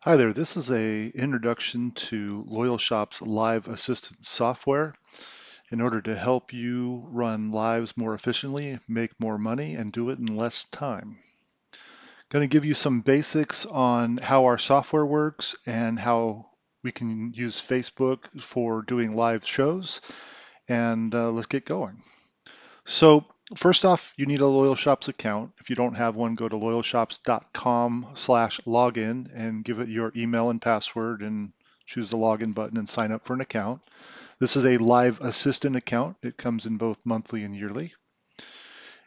Hi there, this is a introduction to LoyalShops Live Assistant software in order to help you run lives more efficiently, make more money, and do it in less time. Going to give you some basics on how our software works and how we can use Facebook for doing live shows, and let's get going. So first off, you need a LoyalShops account. If you don't have one, go to loyalshops.com/login and give it your email and password and choose the login button and sign up for an account. This is a live assistant account. It comes in both monthly and yearly.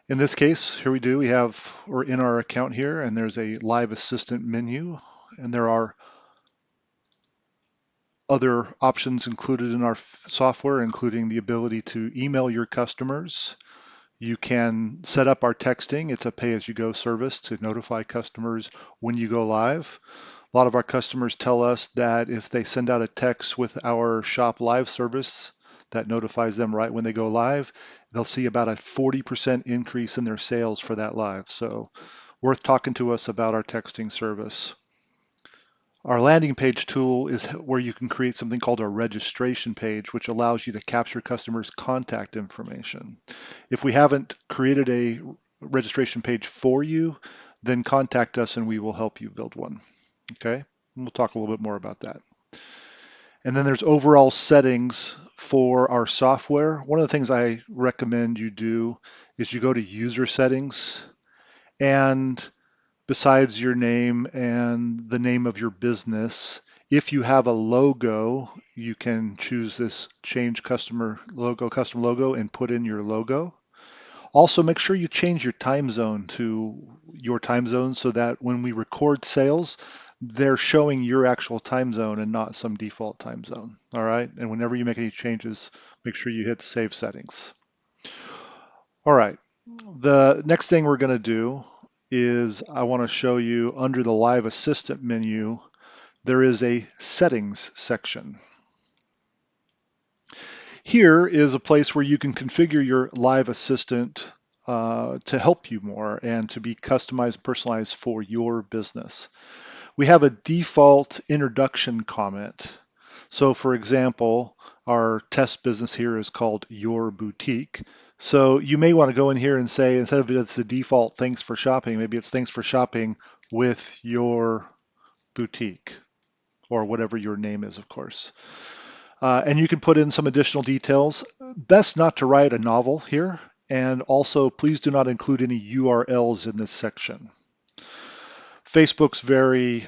In this case, here we're in our account here, and there's a live assistant menu, and there are other options included in our software, including the ability to email your customers. You can set up our texting. It's a pay-as-you-go service to notify customers when you go live. A lot of our customers tell us that if they send out a text with our Shop Live service that notifies them right when they go live, they'll see about a 40% increase in their sales for that live. So worth talking to us about our texting service. Our landing page tool is where you can create something called a registration page, which allows you to capture customers' contact information. If we haven't created a registration page for you, then contact us and we will help you build one. Okay, and we'll talk a little bit more about that. And then there's overall settings for our software. One of the things I recommend you do is you go to user settings, and besides your name and the name of your business, if you have a logo, you can choose this change custom logo, and put in your logo. Also, make sure you change your time zone to your time zone so that when we record sales, they're showing your actual time zone and not some default time zone. All right. And whenever you make any changes, make sure you hit save settings. All right. The next thing we're going to do is I want to show you under the Live Assistant menu, there is a settings section. Here is a place where you can configure your Live Assistant to help you more and to be customized, personalized for your business. We have a default introduction comment. So for example, our test business here is called Your Boutique. So you may want to go in here and say, instead of it's the default thanks for shopping, maybe it's thanks for shopping with your boutique, or whatever your name is, of course. And you can put in some additional details. Best not to write a novel here. And also, please do not include any URLs in this section. Facebook's very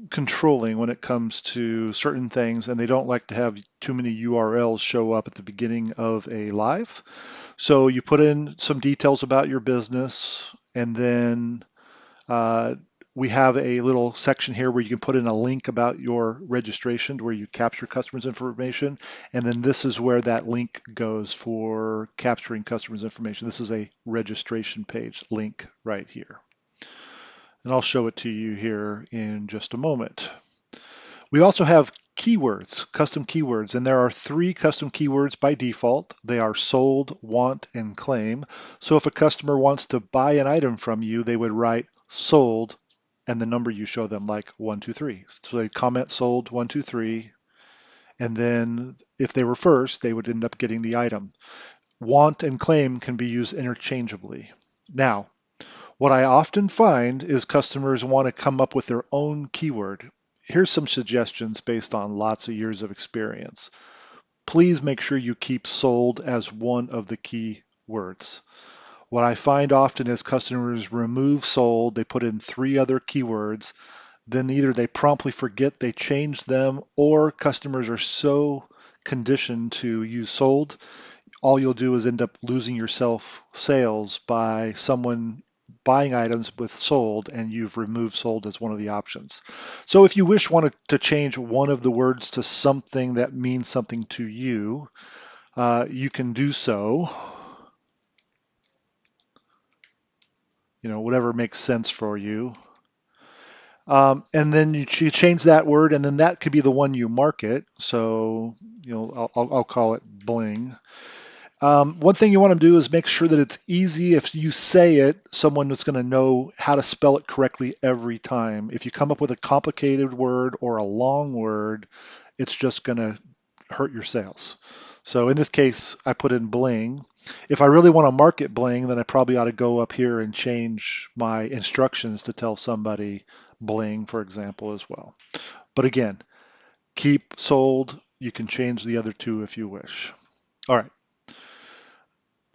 controlling when it comes to certain things, and they don't like to have too many URLs show up at the beginning of a live. So you put in some details about your business, and then we have a little section here where you can put in a link about your registration where you capture customers' information. And then this is where that link goes for capturing customers' information. This is a registration page link right here. And I'll show it to you here in just a moment. We also have keywords, custom keywords, and there are 3 custom keywords by default. They are sold, want, and claim. So if a customer wants to buy an item from you, they would write sold and the number you show them, like 123. So they comment sold 123, and then if they were first, they would end up getting the item. Want and claim can be used interchangeably. Now, what I often find is customers want to come up with their own keyword. Here's some suggestions based on lots of years of experience. Please make sure you keep sold as one of the key words. What I find often is customers remove sold, they put in 3 other keywords, then either they promptly forget they changed them, or customers are so conditioned to use sold, all you'll do is end up losing yourself sales by someone buying items with sold and you've removed sold as one of the options. So if you wanted to change one of the words to something that means something to you, you can do so. Whatever makes sense for you. And then you change that word, and then that could be the one you market. So, I'll call it bling. One thing you want to do is make sure that it's easy. If you say it, someone is going to know how to spell it correctly every time. If you come up with a complicated word or a long word, it's just going to hurt your sales. So in this case, I put in bling. If I really want to market bling, then I probably ought to go up here and change my instructions to tell somebody bling, for example, as well. But again, keep sold. You can change the other two if you wish. All right.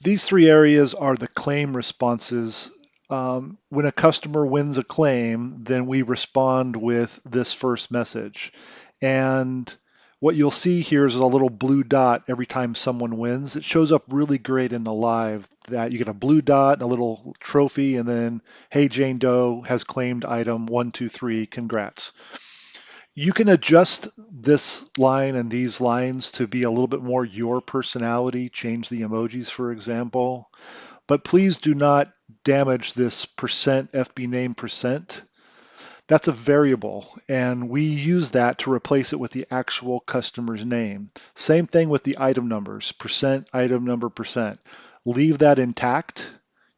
These three areas are the claim responses. When a customer wins a claim, then we respond with this first message. And what you'll see here is a little blue dot every time someone wins. It shows up really great in the live that you get a blue dot, a little trophy, and then, hey, Jane Doe has claimed item 123, congrats. You can adjust this line and these lines to be a little bit more your personality, change the emojis, for example. But please do not damage this percent FB name percent. That's a variable, and we use that to replace it with the actual customer's name. Same thing with the item numbers, percent, item number, percent. Leave that intact.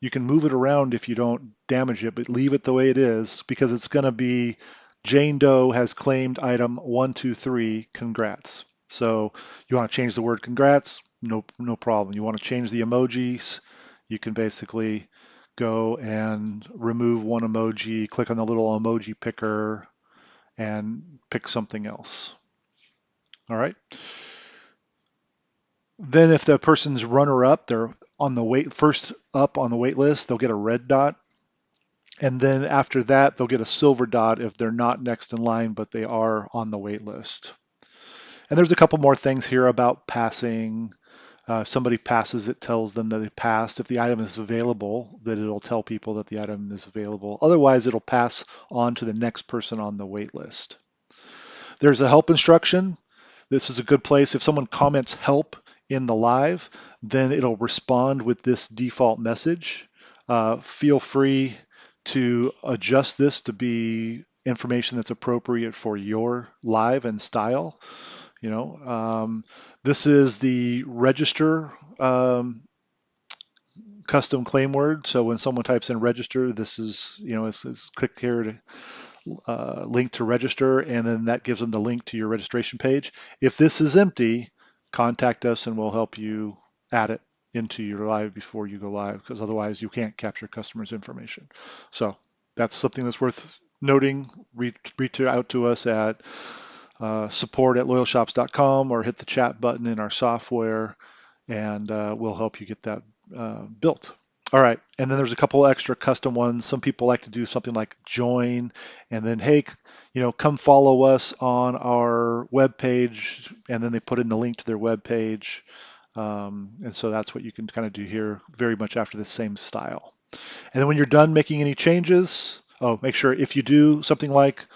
You can move it around if you don't damage it, but leave it the way it is because it's going to be Jane Doe has claimed item 123, congrats. So you want to change the word congrats? No problem. You want to change the emojis? You can basically go and remove one emoji, click on the little emoji picker, and pick something else. All right. Then if the person's runner-up, they're on the first up on the wait list, they'll get a red dot. And then after that, they'll get a silver dot if they're not next in line, but they are on the wait list. And there's a couple more things here about passing. Somebody passes, it tells them that they passed. If the item is available, that it'll tell people that the item is available. Otherwise, it'll pass on to the next person on the wait list. There's a help instruction. This is a good place. If someone comments help in the live, then it'll respond with this default message. Feel free to adjust this to be information that's appropriate for your live and style. This is the register custom claim word. So when someone types in register, this is, it's click here to link to register, and then that gives them the link to your registration page. If this is empty, contact us and we'll help you add it into your live before you go live, because otherwise you can't capture customers' information. So that's something that's worth noting. Reach out to us at support@loyalshops.com or hit the chat button in our software, and we'll help you get that built. All right, and then there's a couple extra custom ones. Some people like to do something like join, and then, hey, come follow us on our web page, and then they put in the link to their web page. And so that's what you can kind of do here, very much after the same style. And then when you're done making any changes, make sure if you do something like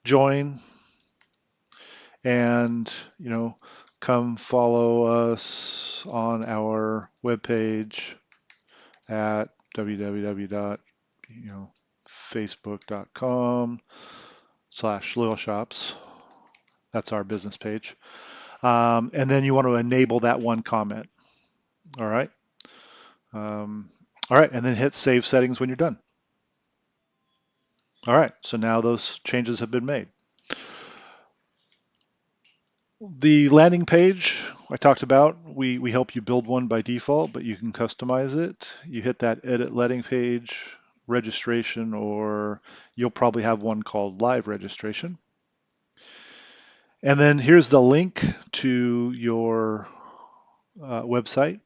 join and, come follow us on our webpage at www.facebook.com/loyalshops. That's our business page. And then you want to enable that one comment. All right. All right, and then hit save settings when you're done. All right, so now those changes have been made. The landing page I talked about, we help you build one by default, but you can customize it. You hit that edit landing page, registration, or you'll probably have one called live registration. And then here's the link to your website.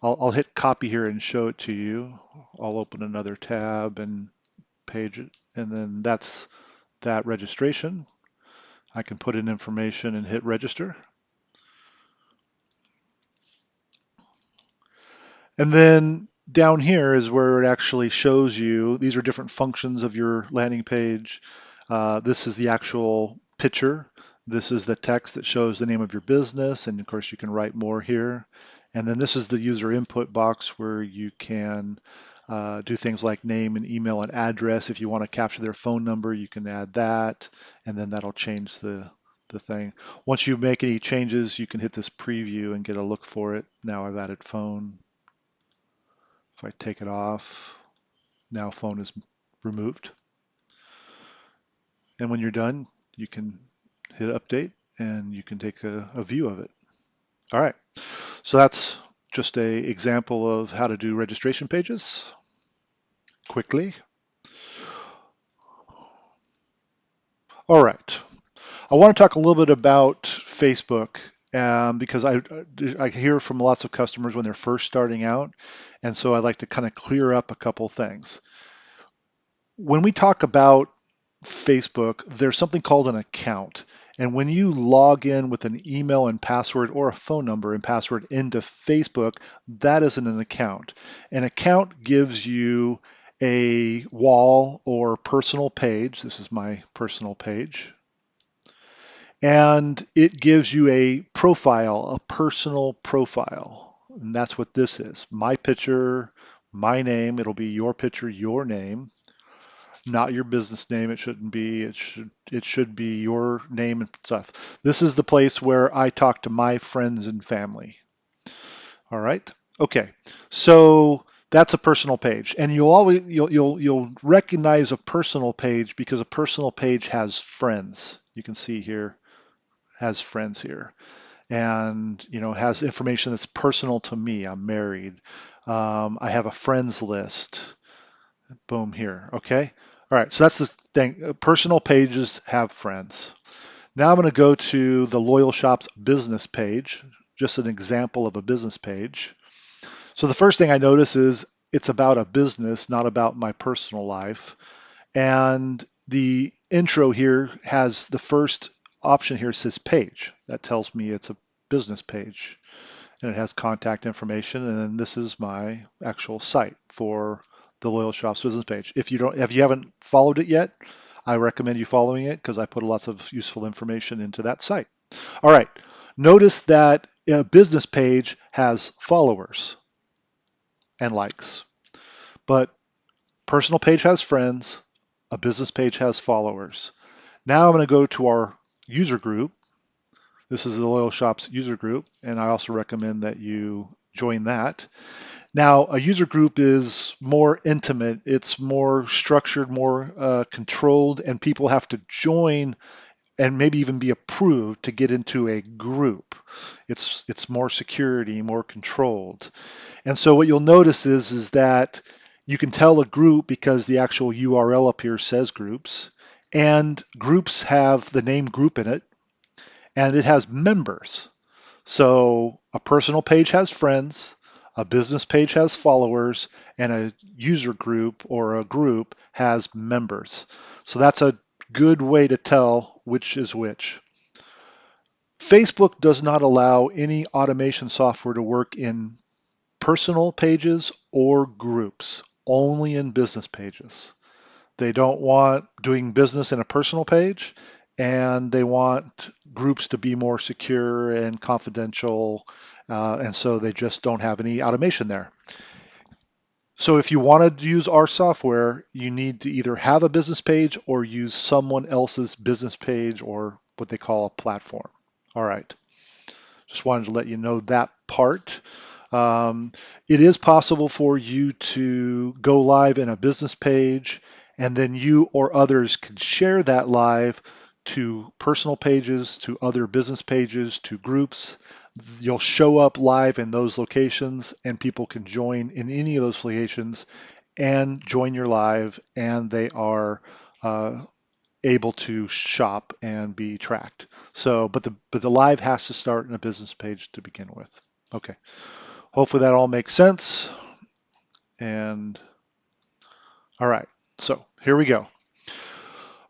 I'll hit copy here and show it to you. I'll open another tab and page it, and then that's that registration. I can put in information and hit register. And then down here is where it actually shows you, these are different functions of your landing page. This is the actual picture. This is the text that shows the name of your business, and of course you can write more here. And then this is the user input box where you can do things like name and email and address. If you want to capture their phone number, you can add that, and then that'll change the the thing. Once you make any changes, you can hit this preview and get a look for it. Now I've added phone. If I take it off, now phone is removed. And when you're done, you can hit update and you can take a view of it. All right, so that's just a example of how to do registration pages quickly. All right, I want to talk a little bit about Facebook because I hear from lots of customers when they're first starting out, and so I'd like to kind of clear up a couple things. When we talk about Facebook, there's something called an account. And when you log in with an email and password or a phone number and password into Facebook, that isn't an account. An account gives you a wall or personal page. This is my personal page. And it gives you a profile, a personal profile. And that's what this is. My picture, my name. It'll be your picture, your name. Not your business name. It shouldn't be. It should be your name and stuff. This is the place where I talk to my friends and family. All right. Okay. So that's a personal page, and you'll recognize a personal page because a personal page has friends. You can see here has friends here, and has information that's personal to me. I'm married. I have a friends list. Boom here. Okay. All right. So that's the thing. Personal pages have friends. Now I'm going to go to the LoyalShops business page, just an example of a business page. So the first thing I notice is it's about a business, not about my personal life. And the intro here has the first option here says page. That tells me it's a business page. And it has contact information. And then this is my actual site for the LoyalShops business page. If you haven't followed it yet, I recommend you following it because I put lots of useful information into that site. All right. Notice that a business page has followers and likes, but personal page has friends, a business page has followers. Now I'm going to go to our user group. This is the LoyalShops user group, and I also recommend that you join that. Now, a user group is more intimate, it's more structured, more controlled, and people have to join and maybe even be approved to get into a group. It's more security, more controlled. And so what you'll notice is that you can tell a group because the actual URL up here says groups, and groups have the name group in it, and it has members. So a personal page has friends, a business page has followers, and a user group or a group has members. So that's a good way to tell which is which. Facebook does not allow any automation software to work in personal pages or groups, only in business pages. They don't want doing business in a personal page, and they want groups to be more secure and confidential, and so they just don't have any automation there. So if you want to use our software, you need to either have a business page or use someone else's business page or what they call a platform. All right. Just wanted to let you know that part. It is possible for you to go live in a business page, and then you or others can share that live to personal pages, to other business pages, to groups. You'll show up live in those locations, and people can join in any of those locations and join your live, and they are able to shop and be tracked. So, but the live has to start in a business page to begin with. Okay. Hopefully that all makes sense. And all right, so here we go.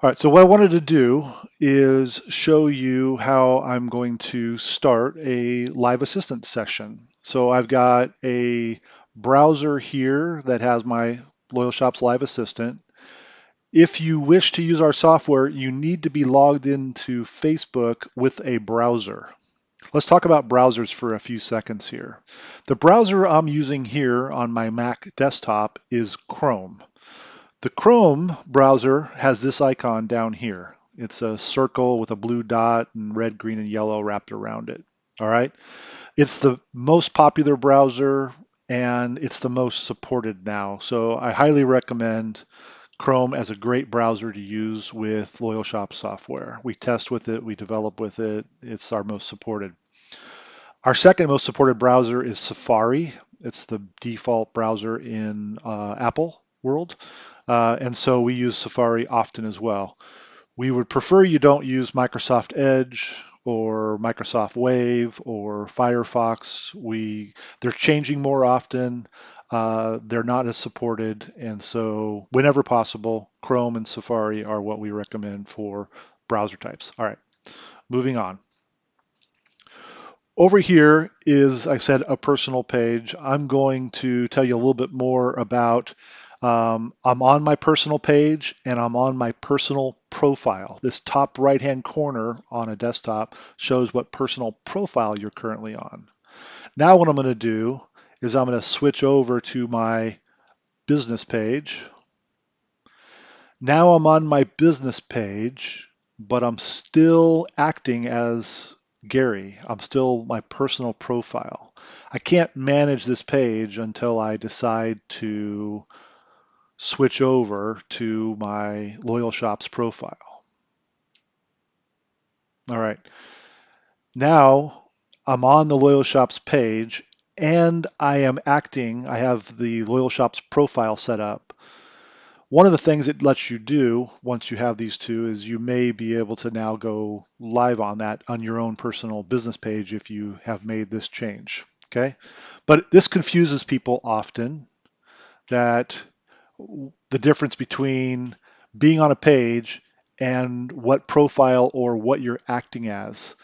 All right, so what I wanted to do is show you how I'm going to start a live assistant session. So I've got a browser here that has my LoyalShops Live Assistant. If you wish to use our software, you need to be logged into Facebook with a browser. Let's talk about browsers for a few seconds here. The browser I'm using here on my Mac desktop is Chrome. The Chrome browser has this icon down here. It's a circle with a blue dot and red, green, and yellow wrapped around it. All right. It's the most popular browser and it's the most supported now. So I highly recommend Chrome as a great browser to use with LoyalShops software. We test with it, we develop with it. It's our most supported. Our second most supported browser is Safari. It's the default browser in Apple world. And so we use Safari often as well. We would prefer you don't use Microsoft Edge or Microsoft Wave or Firefox. They're changing more often. They're not as supported, and so whenever possible, Chrome and Safari are what we recommend for browser types. All right, moving on. Over here is, I said, a personal page. I'm going to tell you a little bit more about, I'm on my personal page and I'm on my personal profile. This top right-hand corner on a desktop shows what personal profile you're currently on. Now what I'm going to do is I'm going to switch over to my business page. Now I'm on my business page, but I'm still acting as Gary. I'm still my personal profile. I can't manage this page until I decide to switch over to my LoyalShops profile. All right. Now I'm on the LoyalShops page and I am acting, I have the LoyalShops profile set up. One of the things it lets you do once you have these two is you may be able to now go live on that on your own personal business page if you have made this change. Okay, but this confuses people often, that the difference between being on a page and what profile or what you're acting as.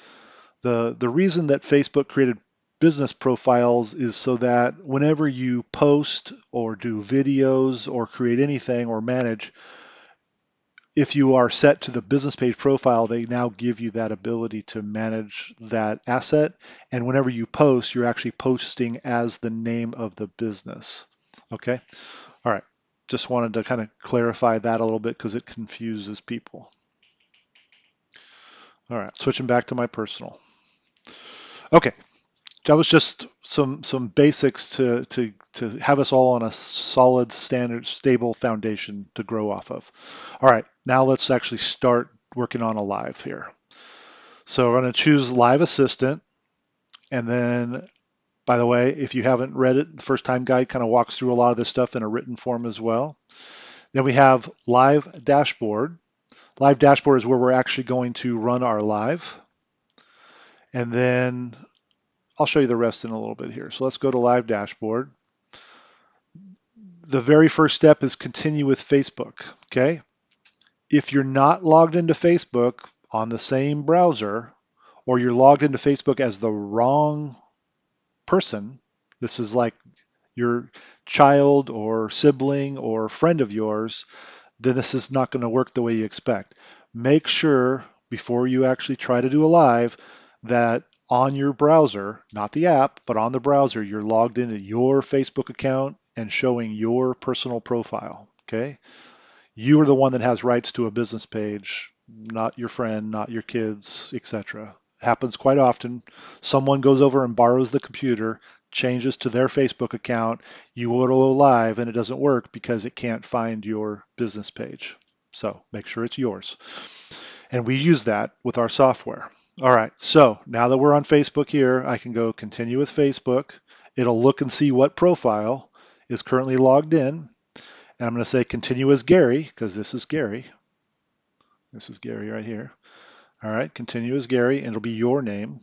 The reason that Facebook created business profiles is so that whenever you post or do videos or create anything or manage, if you are set to the business page profile, they now give you that ability to manage that asset. And whenever you post, you're actually posting as the name of the business. Okay. All right. Just wanted to kind of clarify that a little bit because it confuses people. All right. Switching back to my personal. Okay. That was just some basics to have us all on a solid, standard, stable foundation to grow off of. All right, now let's actually start working on a live here. So we're going to choose Live Assistant, and then, by the way, if you haven't read it, the first time guide kind of walks through a lot of this stuff in a written form as well. Then we have Live Dashboard. Live Dashboard is where we're actually going to run our live, and then I'll show you the rest in a little bit here. So let's go to Live Dashboard. The very first step is continue with Facebook, okay? If you're not logged into Facebook on the same browser, or you're logged into Facebook as the wrong person, this is like your child or sibling or friend of yours, then this is not going to work the way you expect. Make sure before you actually try to do a live that on your browser, not the app, but on the browser, you're logged into your Facebook account and showing your personal profile. Okay? You are the one that has rights to a business page, not your friend, not your kids, etc. Happens quite often. Someone goes over and borrows the computer, changes to their Facebook account, you go to live and it doesn't work because it can't find your business page. So make sure it's yours. And we use that with our software. All right, so now that we're on Facebook here, I can go continue with Facebook. It'll look and see what profile is currently logged in. And I'm going to say continue as Gary because this is Gary. This is Gary right here. All right, continue as Gary, and it'll be your name.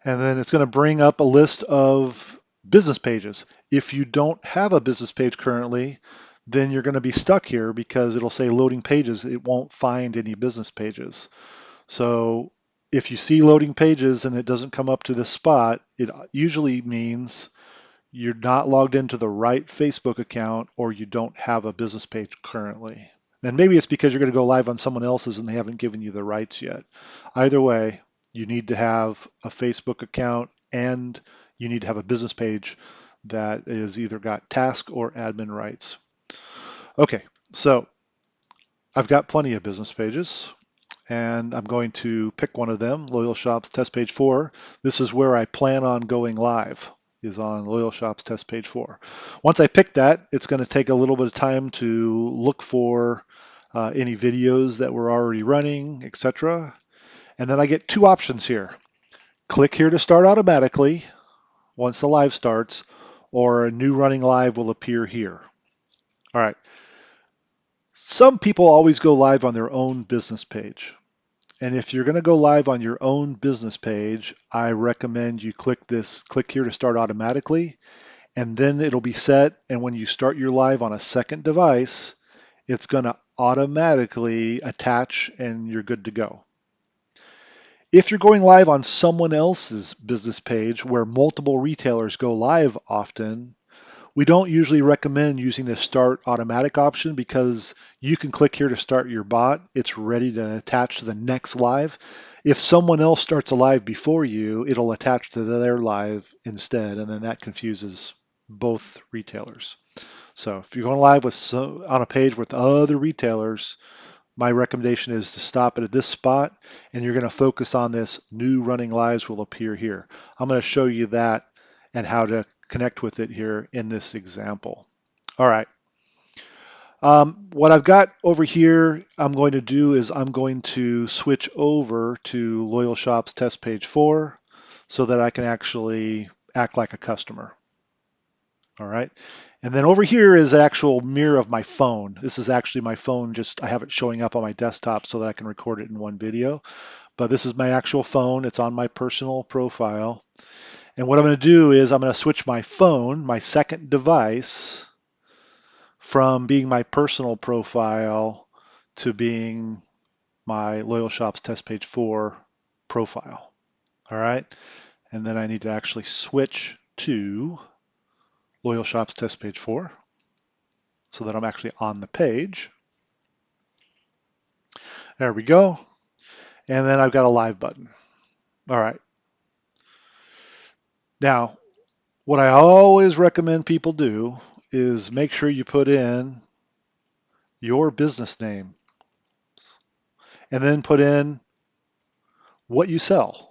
And then it's going to bring up a list of business pages. If you don't have a business page currently, then you're going to be stuck here because it'll say loading pages. It won't find any business pages. So if you see loading pages and it doesn't come up to this spot, it usually means you're not logged into the right Facebook account or you don't have a business page currently. And maybe it's because you're going to go live on someone else's and they haven't given you the rights yet. Either way, you need to have a Facebook account and you need to have a business page that is either got task or admin rights. Okay, so I've got plenty of business pages, and I'm going to pick one of them, Loyal Shops Test Page 4. This is where I plan on going live, is on Loyal Shops Test Page 4. Once I pick that, it's going to take a little bit of time to look for any videos that we're already running, etc. And then I get two options here. Click here to start automatically once the live starts, or a new running live will appear here. All right. Some people always go live on their own business page. And if you're going to go live on your own business page, I recommend you click here to start automatically, and then it'll be set. And when you start your live on a second device, it's going to automatically attach and you're good to go. If you're going live on someone else's business page where multiple retailers go live often, we don't usually recommend using the start automatic option because you can click here to start your bot. It's ready to attach to the next live. If someone else starts a live before you, it'll attach to their live instead, and then that confuses both retailers. So if you're going live on a page with other retailers, my recommendation is to stop it at this spot, and you're going to focus on this new running lives will appear here. I'm going to show you that and how to connect with it here in this example. All right. What I've got over here, I'm going to do is I'm going to switch over to Loyal Shops Test Page 4 so that I can actually act like a customer. All right. And then over here is an actual mirror of my phone. This is actually my phone, just I have it showing up on my desktop so that I can record it in one video. But this is my actual phone. It's on my personal profile. And what I'm going to do is I'm going to switch my phone, my second device, from being my personal profile to being my Loyal Shops Test Page 4 profile. All right. And then I need to actually switch to Loyal Shops Test Page 4 so that I'm actually on the page. There we go. And then I've got a live button. All right. Now, what I always recommend people do is make sure you put in your business name and then put in what you sell.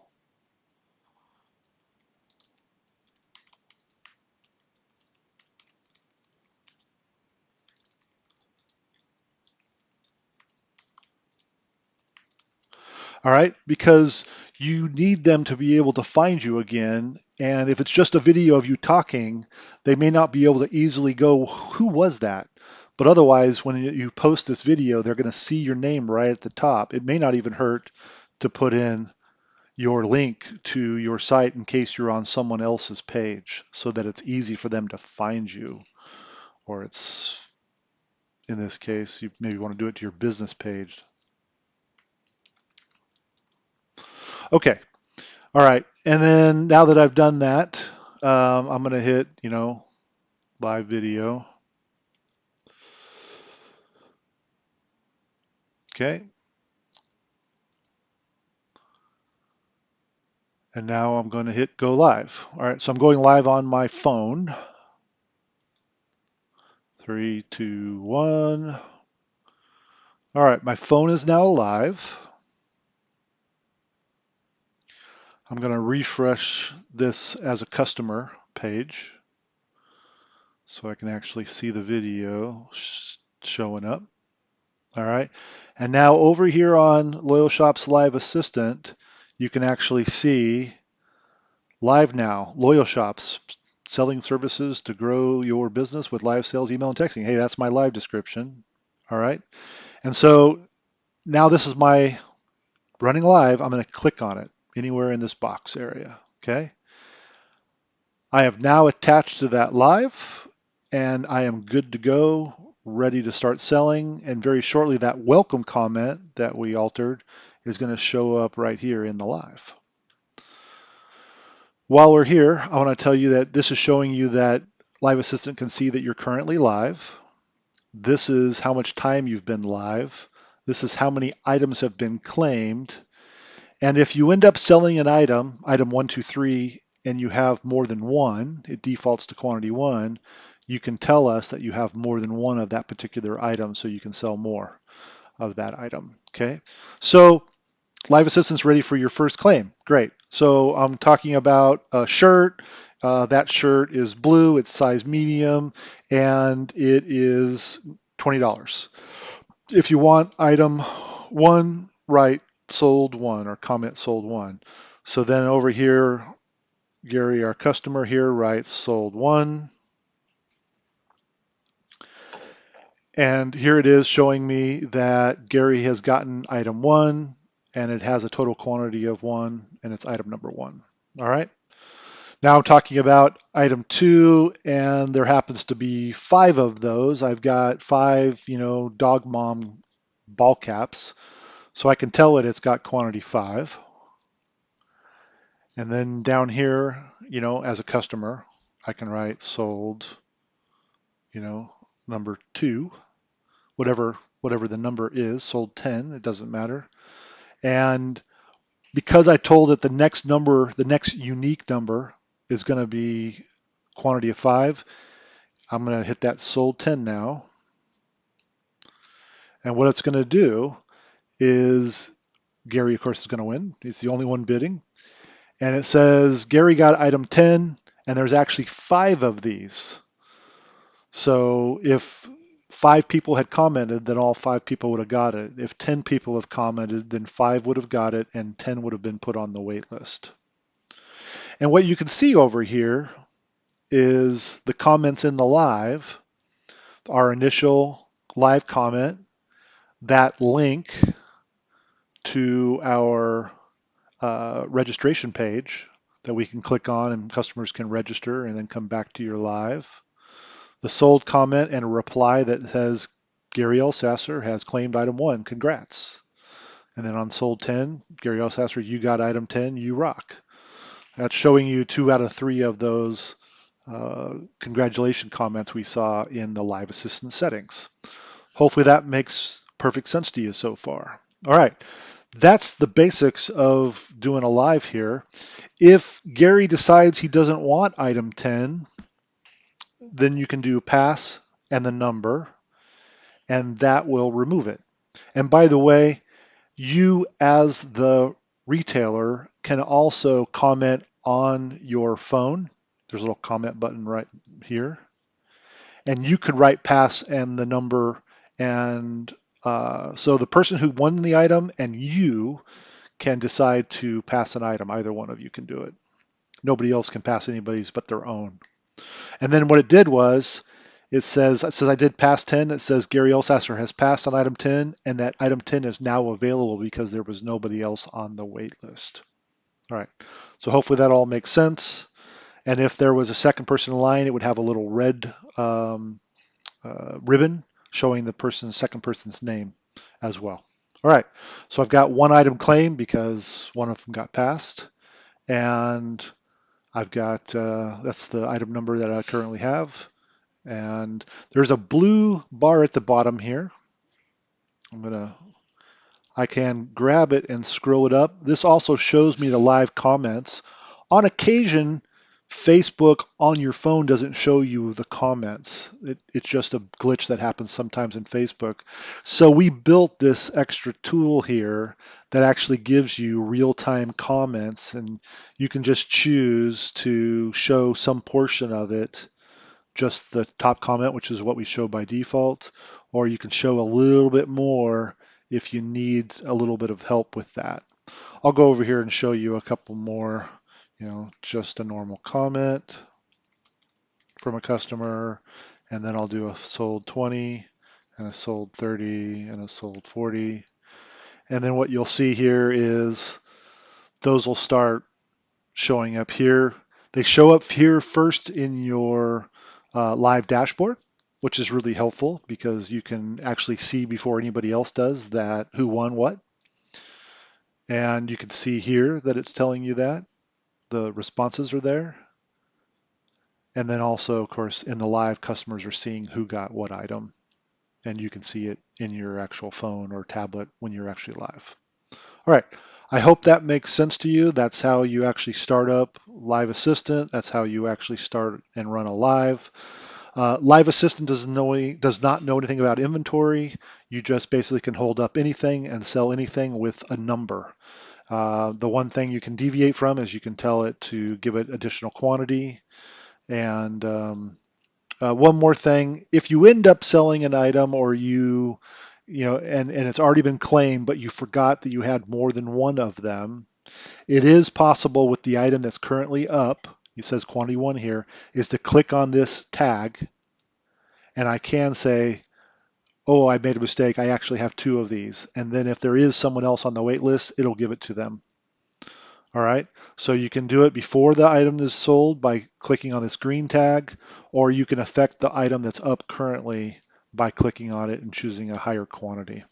All right, because you need them to be able to find you again. And if it's just a video of you talking, they may not be able to easily go, who was that? But otherwise, when you post this video, they're going to see your name right at the top. It may not even hurt to put in your link to your site in case you're on someone else's page so that it's easy for them to find you. Or it's, in this case, you maybe want to do it to your business page. Okay. All right. And then now that I've done that, I'm going to hit, live video. Okay. And now I'm going to hit go live. All right. So I'm going live on my phone. 3, 2, 1. All right. My phone is now live. I'm going to refresh this as a customer page so I can actually see the video showing up. All right. And now over here on LoyalShops Live Assistant, you can actually see live now, LoyalShops, selling services to grow your business with live sales, email, and texting. Hey, that's my live description. All right. And so now this is my running live. I'm going to click on it anywhere in this box area. Okay. I have now attached to that live and I am good to go, ready to start selling. And very shortly, that welcome comment that we altered is going to show up right here in the live. While we're here, I want to tell you that this is showing you that Live Assistant can see that you're currently live. This is how much time you've been live. This is how many items have been claimed. And if you end up selling an item 1, 2, 3, and you have more than one, it defaults to quantity 1, you can tell us that you have more than one of that particular item so you can sell more. of that item. Okay, so Live Assistant's ready for your first claim. Great. So I'm talking about a shirt. That shirt is blue, it's size medium, and it is $20. If you want item one, write sold one or comment sold one. So then over here, Gary, our customer here, writes sold one. And here it is showing me that Gary has gotten item one, and it has a total quantity of one, and it's item number one. All right. Now I'm talking about item two, and there happens to be five of those. I've got five, dog mom ball caps. So I can tell it it's got quantity five. And then down here, as a customer, I can write sold, number two, whatever the number is, sold 10, it doesn't matter. And because I told it the next unique number is going to be quantity of 5, I'm going to hit that sold 10 now. And what it's going to do is Gary, of course, is going to win. He's the only one bidding. And it says Gary got item 10, and there's actually 5 of these. So if 5 people had commented, then all 5 people would have got it. If 10 people have commented, then 5 would have got it, and 10 would have been put on the wait list. And what you can see over here is the comments in the live, our initial live comment, that link to our registration page that we can click on and customers can register and then come back to your live. The sold comment and a reply that says Gary Elsasser has claimed item 1, congrats. And then on sold 10, Gary Elsasser, you got item 10, you rock. That's showing you 2 out of 3 of those congratulation comments we saw in the Live Assistant settings. Hopefully that makes perfect sense to you so far. All right, that's the basics of doing a live here. If Gary decides he doesn't want item 10, then you can do pass and the number, and that will remove it. And by the way, you as the retailer can also comment on your phone. There's a little comment button right here. And you could write pass and the number. And so the person who won the item and you can decide to pass an item. Either one of you can do it. Nobody else can pass anybody's but their own. And then what it did was, it says I did pass 10. It says Gary Elsasser has passed on item 10, and that item 10 is now available because there was nobody else on the wait list. All right, so hopefully that all makes sense. And if there was a second person in line, it would have a little red ribbon showing the second person's name as well. All right, so I've got one item claim because one of them got passed, and I've got, that's the item number that I currently have. And there's a blue bar at the bottom here. I can grab it and scroll it up. This also shows me the live comments. On occasion, Facebook on your phone doesn't show you the comments. It's just a glitch that happens sometimes in Facebook. So we built this extra tool here that actually gives you real-time comments, and you can just choose to show some portion of it, just the top comment, which is what we show by default, or you can show a little bit more if you need a little bit of help with that. I'll go over here and show you a couple more, just a normal comment from a customer, and then I'll do a sold 20 and a sold 30 and a sold 40. And then what you'll see here is those will start showing up here. They show up here first in your live dashboard, which is really helpful because you can actually see before anybody else does that who won what. And you can see here that it's telling you that. The responses are there. And then also, of course, in the live, customers are seeing who got what item. And you can see it in your actual phone or tablet when you're actually live. All right. I hope that makes sense to you. That's how you actually start up Live Assistant. That's how you actually start and run a live. Live Assistant does not know anything about inventory. You just basically can hold up anything and sell anything with a number. The one thing you can deviate from is you can tell it to give it additional quantity. And one more thing, if you end up selling an item or and it's already been claimed, but you forgot that you had more than one of them, it is possible with the item that's currently up, it says quantity one here, is to click on this tag and I can say, oh, I made a mistake. I actually have two of these. And then if there is someone else on the wait list, it'll give it to them. All right. So you can do it before the item is sold by clicking on this green tag, or you can affect the item that's up currently by clicking on it and choosing a higher quantity.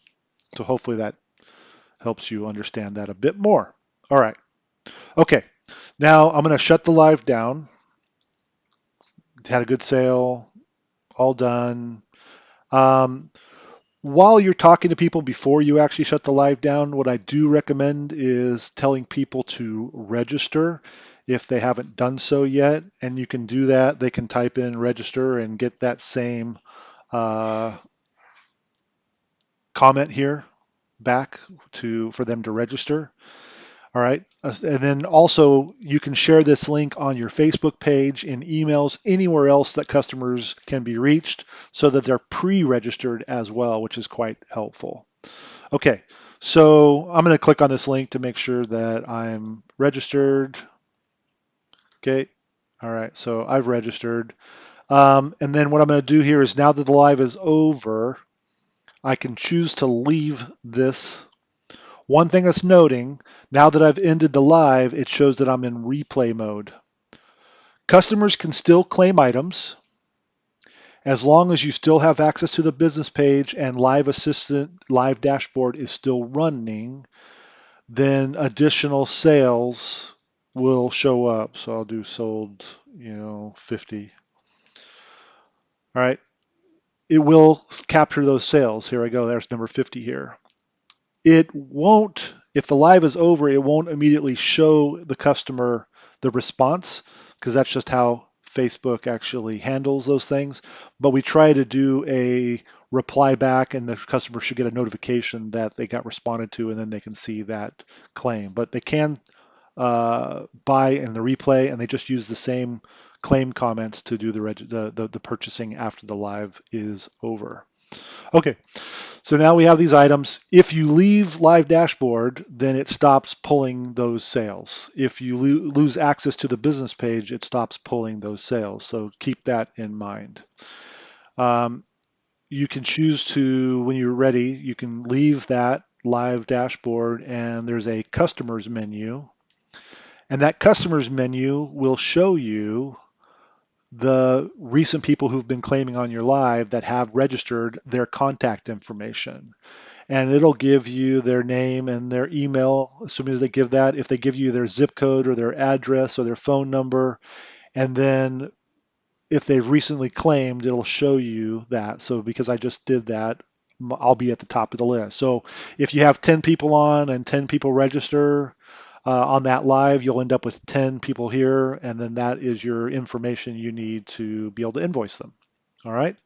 So hopefully that helps you understand that a bit more. All right. Okay. Now I'm going to shut the live down. Had a good sale. All done. Um, While you're talking to people before you actually shut the live down, what I do recommend is telling people to register if they haven't done so yet. And you can do that. They can type in register and get that same comment here back for them to register. All right. And then also you can share this link on your Facebook page, in emails, anywhere else that customers can be reached so that they're pre-registered as well, which is quite helpful. Okay, so I'm going to click on this link to make sure that I'm registered. Okay. All right. So I've registered. And then what I'm going to do here is now that the live is over, I can choose to leave this. One thing that's noting, now that I've ended the live, it shows that I'm in replay mode. Customers can still claim items as long as you still have access to the business page and Live Assistant live dashboard is still running, then additional sales will show up. So I'll do sold, 50. All right. It will capture those sales. Here I go. There's number 50 here. It won't, if the live is over, it won't immediately show the customer the response because that's just how Facebook actually handles those things. But we try to do a reply back and the customer should get a notification that they got responded to and then they can see that claim. But they can buy in the replay and they just use the same claim comments to do the purchasing after the live is over. Okay, so now we have these items. If you leave Live Dashboard, then it stops pulling those sales. If you lose access to the business page, it stops pulling those sales. So keep that in mind. You can choose to, when you're ready, you can leave that Live Dashboard and there's a customers menu. And that customers menu will show you the recent people who've been claiming on your live that have registered their contact information. And it'll give you their name and their email, assuming as they give that, if they give you their zip code or their address or their phone number, and then if they've recently claimed, it'll show you that. So because I just did that, I'll be at the top of the list. So if you have 10 people on and 10 people register on that live, you'll end up with 10 people here, and then that is your information you need to be able to invoice them. All right.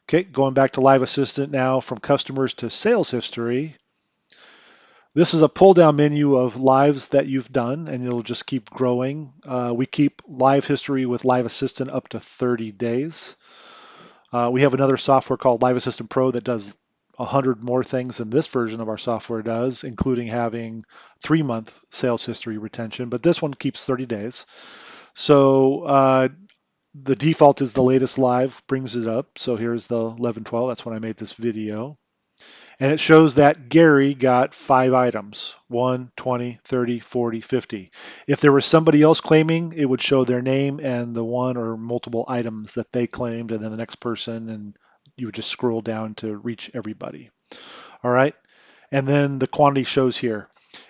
Okay, going back to Live Assistant now from customers to sales history. This is a pull-down menu of lives that you've done, and it'll just keep growing. We keep live history with Live Assistant up to 30 days. We have another software called Live Assistant Pro that does 100 more things than this version of our software does, including having 3-month sales history retention, but this one keeps 30 days. So the default is the latest live, brings it up. So here's the 11/12, that's when I made this video. And it shows that Gary got 5 items, 1, 20, 30, 40, 50. If there was somebody else claiming, it would show their name and the one or multiple items that they claimed, and then the next person, and you would just scroll down to reach everybody. All right. And then the quantity shows here.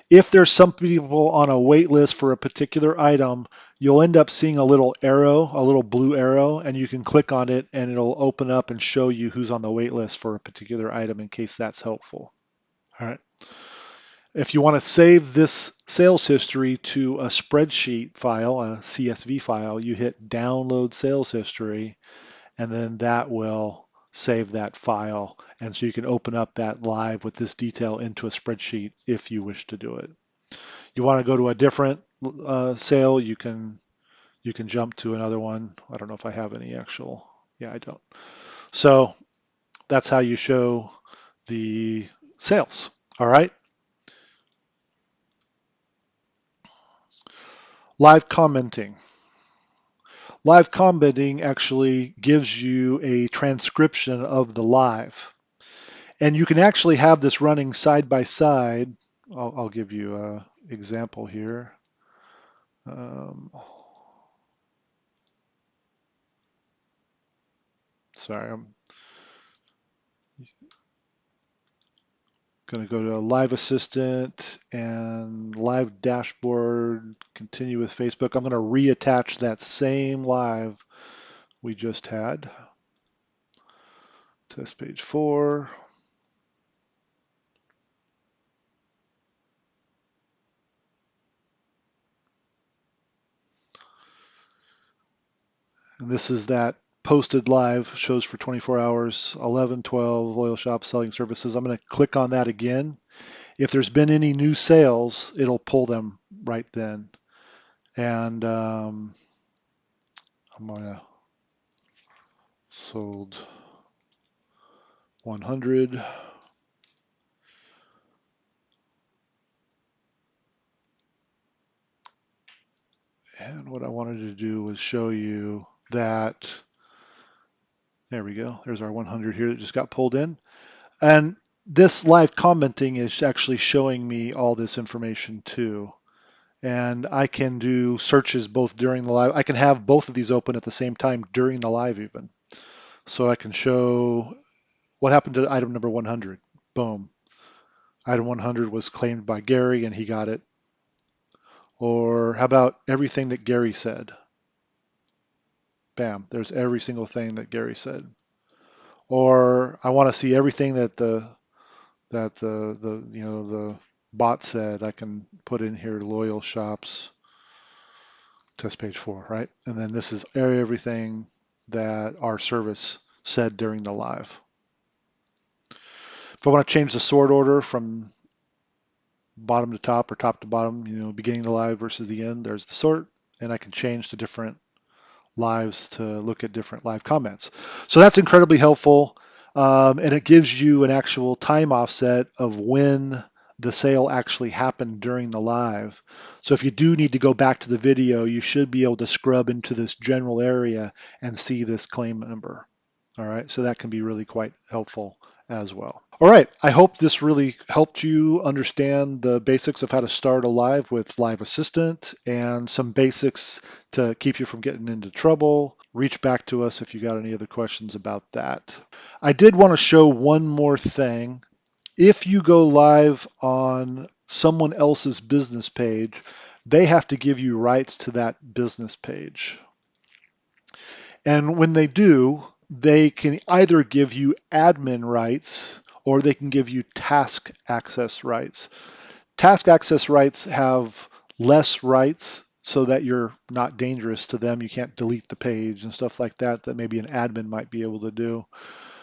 If there's some people on a wait list for a particular item, you'll end up seeing a little arrow, a little blue arrow, and you can click on it and it'll open up and show you who's on the wait list for a particular item in case that's helpful. All right. If you want to save this sales history to a spreadsheet file, a CSV file, you hit download sales history and then that will save that file. And so you can open up that live with this detail into a spreadsheet if you wish to do it. You want to go to a different sale, you can jump to another one. I don't know if I have any actual. Yeah, I don't. So that's how you show the sales. All right. Live commenting. Live commenting actually gives you a transcription of the live. And you can actually have this running side by side. I'll give you an example here. Um, sorry, I'm going to go to Live Assistant and Live Dashboard, continue with Facebook. I'm going to reattach that same live we just had. Test page 4. And this is that posted live, shows for 24 hours, 11/12, Loyal Shop selling services. I'm going to click on that again. If there's been any new sales, it'll pull them right then. And I'm going to sold 100. And what I wanted to do was show you that, there we go, there's our 100 here that just got pulled in. And this live commenting is actually showing me all this information too. And I can do searches both during the live. I can have both of these open at the same time during the live even. So I can show what happened to item number 100. Boom. Item 100 was claimed by Gary and he got it. Or how about everything that Gary said? Bam, there's every single thing that Gary said. Or I want to see everything that the the bot said. I can put in here Loyal Shops test page 4, right? And then this is everything that our service said during the live. If I want to change the sort order from bottom to top or top to bottom, beginning of the live versus the end, there's the sort, and I can change to different lives to look at different live comments. So that's incredibly helpful, and it gives you an actual time offset of when the sale actually happened during the live. So if you do need to go back to the video, you should be able to scrub into this general area and see this claim number. All right, so that can be really quite helpful as well. All right, I hope this really helped you understand the basics of how to start a live with Live Assistant and some basics to keep you from getting into trouble. Reach back to us if you got any other questions about that. I did want to show one more thing. If you go live on someone else's business page, they have to give you rights to that business page. And when they do, they can either give you admin rights or they can give you task access rights. Task access rights have less rights so that you're not dangerous to them. You can't delete the page and stuff like that that maybe an admin might be able to do.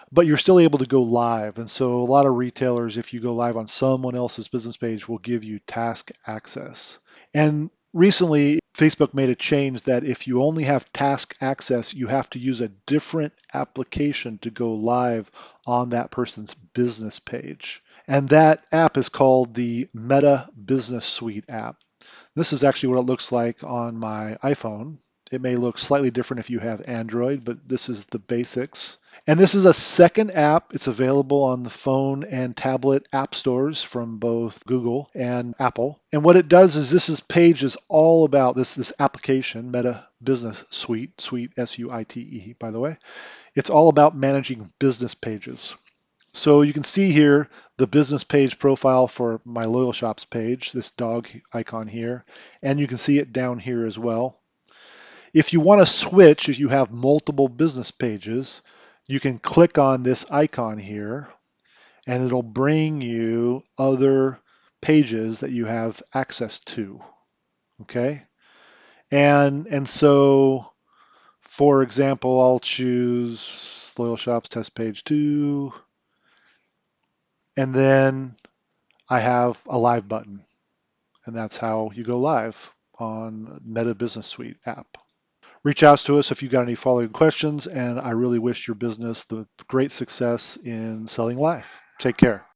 But you're still able to go live. And so a lot of retailers, if you go live on someone else's business page, will give you task access. And recently, Facebook made a change that if you only have task access, you have to use a different application to go live on that person's business page. And that app is called the Meta Business Suite app. This is actually what it looks like on my iPhone. It may look slightly different if you have Android, but this is the basics. And this is a second app. It's available on the phone and tablet app stores from both Google and Apple. And what it does is this page is all about this application, Meta Business Suite, Suite S-U-I-T-E, by the way. It's all about managing business pages. So you can see here the business page profile for my Loyal Shops page, this dog icon here, and you can see it down here as well. If you want to switch, if you have multiple business pages, you can click on this icon here and it'll bring you other pages that you have access to. Okay? And so For example, I'll choose Loyal Shops test page 2, and then I have a live button, and that's how you go live on Meta Business Suite app. Reach out to us if you got any following questions, and I really wish your business the great success in selling live. Take care.